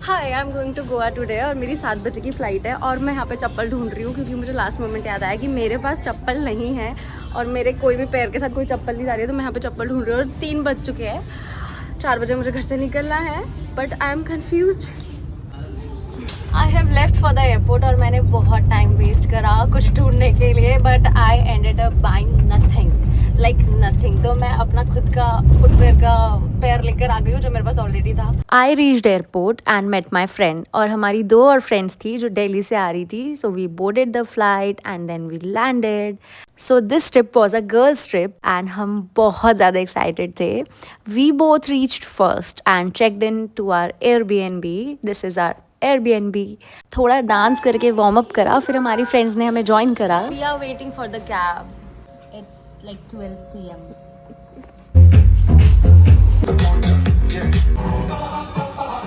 Hi, I am going to Goa today और मेरी 7 बजे की फ़्लाइट है और मैं यहाँ पे चप्पल ढूंढ रही हूँ क्योंकि मुझे लास्ट मोमेंट याद आया कि मेरे पास चप्पल नहीं है और मेरे कोई भी पैर के साथ कोई चप्पल नहीं जा रही है, तो मैं यहाँ पे चप्पल ढूंढ रही हूँ और 3 बज चुके हैं। 4 बजे मुझे घर से निकलना है but I am confused. I have left for the airport और मैंने बहुत टाइम वेस्ट करा कुछ ढूंढने के लिए but I ended up buying nothing, like nothing. तो मैं अपना खुद का फुटवेयर का पेयर लेकर आ गई हूँ जो मेरे पास ऑलरेडी था। I reached airport and met my friend और हमारी 2 और फ्रेंड्स थी जो दिल्ली से आ रही थी। So we boarded the flight and then we landed. So this trip was a girls trip and हम बहुत ज़्यादा एक्साइटेड थे। We both reached first and checked in to our Airbnb। This is our Airbnb। थोड़ा dance करके warm up करा, फिर हमारी friends ने हमें ज्वाइन करा। We are waiting for the cab. It's like 12 PM।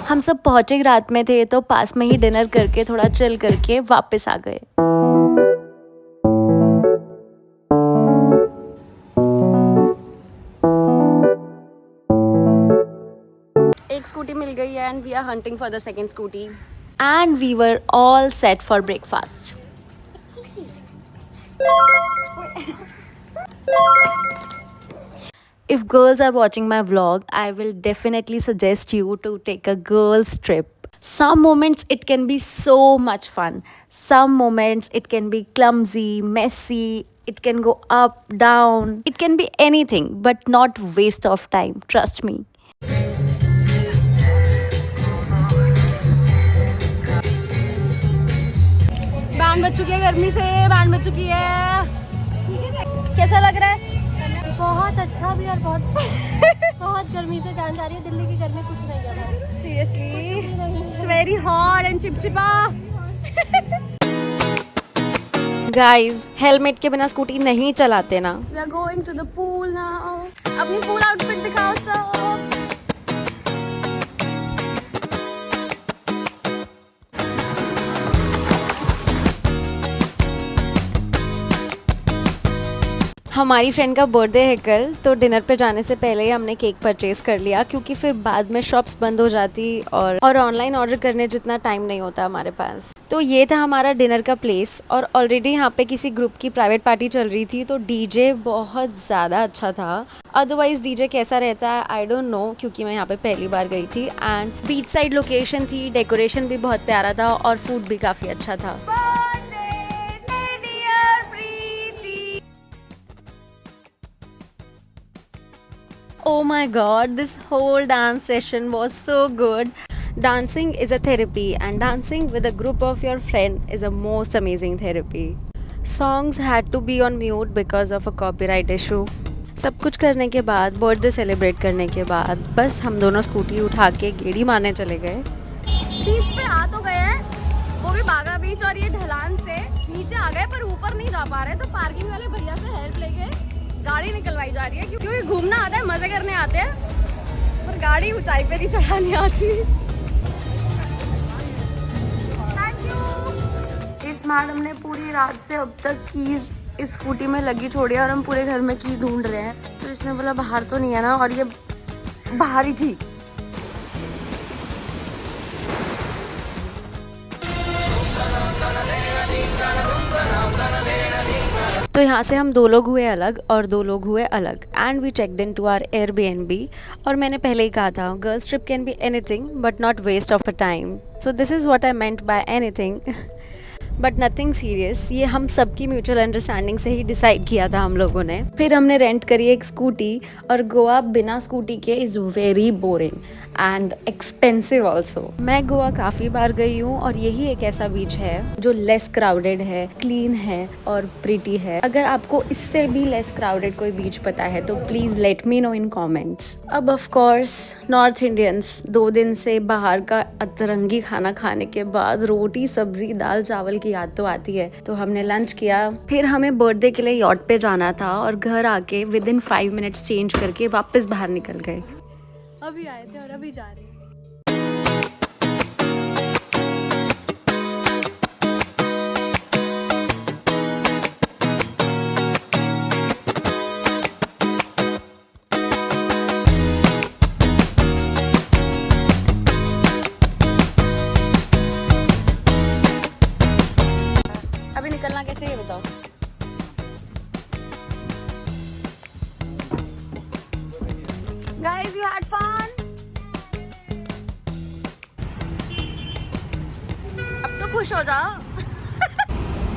हम सब पहुंचे रात में थे तो पास में ही डिनर करके थोड़ा चिल करके वापस आ गए। एक स्कूटी मिल गई है and we are hunting for the second scooty and we were all set for breakfast. If girls are watching my vlog, I will definitely suggest you to take a girls trip. Some moments it can be so much fun. Some moments it can be clumsy, messy, it can go up, down. It can be anything, but not waste of time. Trust me. Band बज चुकी है, गर्मी से band बज चुकी है। कैसा लग रहा है? बहुत अच्छा भी और बहुत बहुत गर्मी से जान जा रही है। दिल्ली की गर्मी कुछ नहीं कर रहा है। Seriously it's very hot and चिपचिपा। गाइस, हेलमेट के बिना स्कूटी नहीं चलाते ना। We are going to the pool now. अपनी पूल आउटफिट दिखाओ सब। हमारी फ्रेंड का बर्थडे है कल, तो डिनर पे जाने से पहले ही हमने केक परचेज कर लिया क्योंकि फिर बाद में शॉप्स बंद हो जाती और ऑनलाइन ऑर्डर करने जितना टाइम नहीं होता हमारे पास। तो ये था हमारा डिनर का प्लेस और ऑलरेडी यहाँ पे किसी ग्रुप की प्राइवेट पार्टी चल रही थी तो डीजे बहुत ज़्यादा अच्छा था। अदरवाइज डीजे कैसा रहता है आई डोंट नो क्योंकि मैं यहाँ पे पहली बार गई थी। एंड बीच साइड लोकेशन थी, डेकोरेशन भी बहुत प्यारा था और फूड भी काफ़ी अच्छा था। Oh my god, this whole dance session was so good. Dancing is a therapy and dancing with a group of your friend is a most amazing therapy. Songs had to be on mute because of a copyright issue. सब कुछ करने के बाद, birthday celebrate करने के बाद बस हम दोनों स्कूटी उठा के गेड़ी मारने चले गए। बीच पे आ तो गए हैं, वो भी बागा बीच, और ये ढलान से नीचे आ गए पर ऊपर नहीं जा पा रहे तो पार्किंग वाले भैया से हेल्प लेके गाड़ी निकलवाई जा रही है क्योंकि घूमना आता है, मजे करने आते हैं पर गाड़ी ऊंचाई पे नहीं चढ़ानी आती। Thank you. इस मैडम ने पूरी रात से अब तक कीज इस स्कूटी में लगी छोड़ी और हम पूरे घर में की ढूंढ रहे हैं। तो इसने बोला बाहर तो नहीं है ना, और ये बाहर ही थी। तो यहाँ से हम 2 लोग हुए अलग और 2 लोग हुए अलग and we checked in to our Airbnb। और मैंने पहले ही कहा था girls trip can be anything but not waste of a time. So this is what I meant by anything but nothing serious. ये हम सबकी म्यूचुअल अंडरस्टैंडिंग से ही डिसाइड किया था हम लोगों ने। फिर हमने रेंट करी एक स्कूटी और गोवा बिना स्कूटी के is very boring and expensive also. मैं गोवा काफ़ी बार गई हूँ और यही एक ऐसा बीच है जो लेस क्राउडेड है, क्लीन है और प्रिटी है। अगर आपको इससे भी लेस क्राउडेड कोई बीच पता है तो please let me know in comments. अब ऑफ कोर्स नॉर्थ इंडियंस 2 दिन से बाहर का अतरंगी खाना खाने के बाद रोटी सब्जी दाल चावल की याद तो आती है, तो हमने लंच किया। फिर हमें बर्थडे के लिए यॉट पे जाना था और घर आके विद इन 5 मिनट्स चेंज करके वापस बाहर निकल गए। अभी आए थे और अभी जा रहे हैं। खुश हो जा।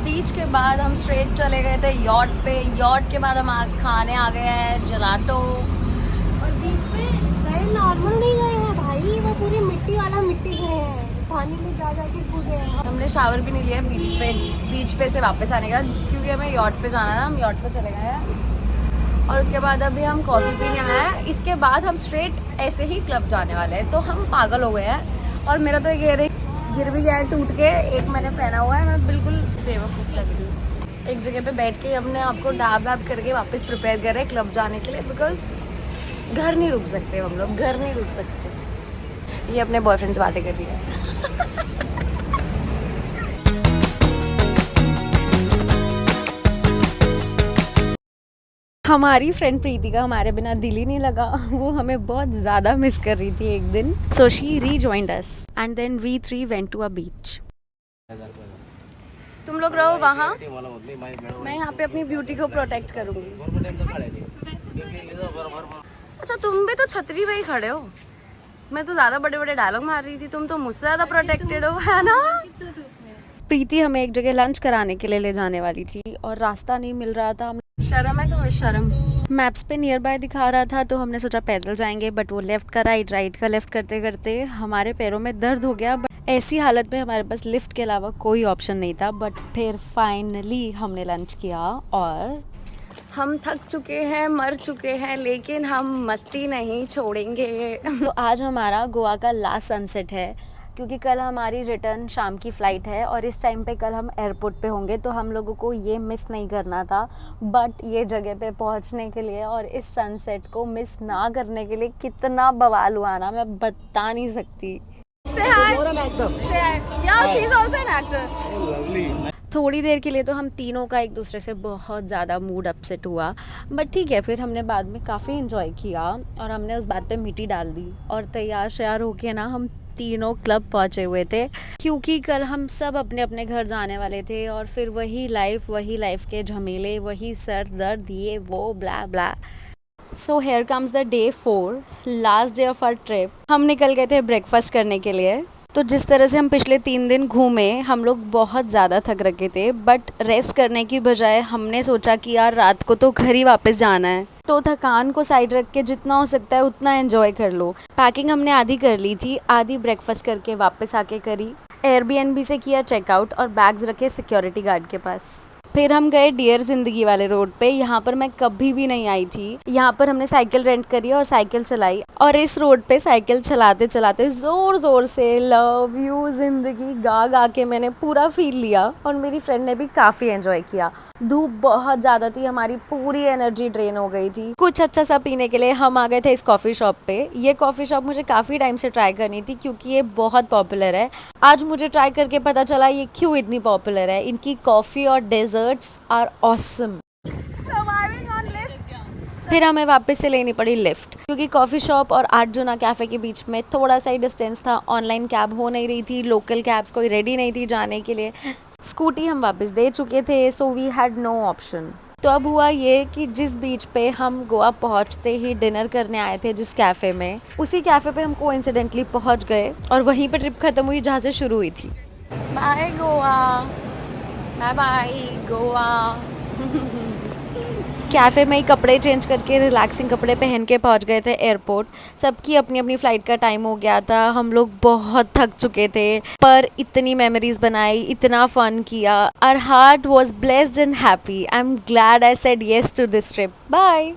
बीच के बाद हम स्ट्रेट चले गए थे यॉट पे। यॉट के बाद हम खाने आ गए हैं जलाटो। और बीच पे गए नॉर्मल नहीं गए हैं भाई, वो पूरी मिट्टी वाला मिट्टी गए हैं, पानी में जा के कूदे हैं। हमने शावर भी नहीं लिया बीच पे से वापस आने का, क्योंकि हमें यॉट पे जाना है ना, हम यॉट पे चले गए हैं। और उसके बाद अभी हम कॉफ़ी पीने आए हैं। इसके बाद हम स्ट्रेट ऐसे ही क्लब जाने वाले हैं। तो हम पागल हो गए हैं। और मेरा तो एक गिर भी गया है टूट के, एक मैंने पहना हुआ है। मैं बिल्कुल बेवकूफ़ लग रही हूँ। एक जगह पे बैठ के हमने आपको डैब वैब करके वापस प्रिपेयर कर रहे हैं क्लब जाने के लिए, बिकॉज घर नहीं रुक सकते हम लोग, घर नहीं रुक सकते। ये अपने बॉयफ्रेंड से बातें कर रही है। हमारी फ्रेंड प्रीति का हमारे बिना दिल ही नहीं लगा। वो हमें बहुत ज़्यादा मिस कर रही थी एक दिन। So she rejoined us and then we 3 went to a beach. तुम लोग रहो वहाँ, मैं यहाँ पे अपनी ब्यूटी को प्रोटेक्ट करूँगी। अच्छा तुम भी तो छतरी पे ही खड़े हो। मैं तो ज़्यादा बड़े बड़े डायलॉग मार रही थी, तुम तो मुझसे ज़्यादा प्रोटेक्टेड हो, है ना। प्रीति हमें एक जगह लंच कराने के लिए ले जाने वाली थी और रास्ता नहीं मिल रहा था। शर्म है तुम्हें, शर्म। मैप्स पे नियर बाय दिखा रहा था तो हमने सोचा पैदल जाएंगे, बट वो लेफ्ट का राइट, राइट का लेफ्ट करते करते हमारे पैरों में दर्द हो गया। बट ऐसी हालत में हमारे पास लिफ्ट के अलावा कोई ऑप्शन नहीं था। बट फिर फाइनली हमने लंच किया और हम थक चुके हैं, मर चुके हैं, लेकिन हम मस्ती नहीं छोड़ेंगे। तो आज हमारा गोवा का लास्ट सनसेट है, क्योंकि कल हमारी रिटर्न शाम की फ़्लाइट है और इस टाइम पे कल हम एयरपोर्ट पे होंगे। तो हम लोगों को ये मिस नहीं करना था। बट ये जगह पे पहुंचने के लिए और इस सनसेट को मिस ना करने के लिए कितना बवाल हुआ ना, मैं बता नहीं सकती। थोड़ी देर के लिए तो हम तीनों का एक दूसरे से बहुत ज़्यादा मूड अपसेट हुआ, बट ठीक है, फिर हमने बाद में काफ़ी इन्जॉय किया और हमने उस बात पे मिट्टी डाल दी और तैयार श्यार होके ना हम तीनों क्लब पहुंचे हुए थे, क्योंकि कल हम सब अपने अपने घर जाने वाले थे। और फिर वही लाइफ के झमेले, वही सर दर्द, ये वो blah blah. So here comes the day 4, last day of our trip. हम निकल गए थे ब्रेकफास्ट करने के लिए। तो जिस तरह से हम पिछले 3 दिन घूमे, हम लोग बहुत ज़्यादा थक रखे थे। बट रेस्ट करने की बजाय हमने सोचा कि यार रात को तो घर ही वापस जाना है, तो थकान को साइड रख के जितना हो सकता है उतना एंजॉय कर लो। पैकिंग हमने आधी कर ली थी, आधी ब्रेकफास्ट करके वापस आके करी। एयरबीएनबी से किया चेकआउट और बैग्स रखे सिक्योरिटी गार्ड के पास। फिर हम गए डियर जिंदगी वाले रोड पे। यहाँ पर मैं कभी भी नहीं आई थी। यहाँ पर हमने साइकिल रेंट करी और साइकिल चलाई, और इस रोड पे साइकिल चलाते चलाते जोर जोर से लव यू जिंदगी गा गा के मैंने पूरा फील लिया। और मेरी फ्रेंड ने भी काफ़ी एंजॉय किया। धूप बहुत ज़्यादा थी, हमारी पूरी एनर्जी ड्रेन हो गई थी। कुछ अच्छा सा पीने के लिए हम आ गए थे इस कॉफ़ी शॉप पे। ये कॉफ़ी शॉप मुझे काफ़ी टाइम से ट्राई करनी थी, क्योंकि ये बहुत पॉपुलर है। आज मुझे ट्राई करके पता चला ये क्यों इतनी पॉपुलर है। इनकी कॉफ़ी और डेजर्ट्स आर ऑसम। फिर हमें वापस से लेनी पड़ी लिफ्ट, क्योंकि कॉफ़ी शॉप और अर्जुना कैफ़े के बीच में थोड़ा सा ही डिस्टेंस था। ऑनलाइन कैब हो नहीं रही थी, लोकल कैब्स कोई रेडी नहीं थी जाने के लिए। स्कूटी हम वापस दे चुके थे, so we had no option. तो अब हुआ ये कि जिस बीच पे हम गोवा पहुंचते ही डिनर करने आए थे, जिस कैफ़े में, उसी कैफ़े पे हम कोइंसिडेंटली पहुंच गए और वहीं पे ट्रिप ख़त्म हुई जहाँ से शुरू हुई थी। Bye Goa, bye bye Goa. Cafe में ही कपड़े चेंज करके रिलैक्सिंग कपड़े पहन के पहुंच गए थे एयरपोर्ट। सबकी अपनी अपनी फ़्लाइट का टाइम हो गया था। हम लोग बहुत थक चुके थे, पर इतनी मेमोरीज बनाई, इतना फ़न किया। Our heart was blessed and happy. I am glad I said yes to this trip. Bye.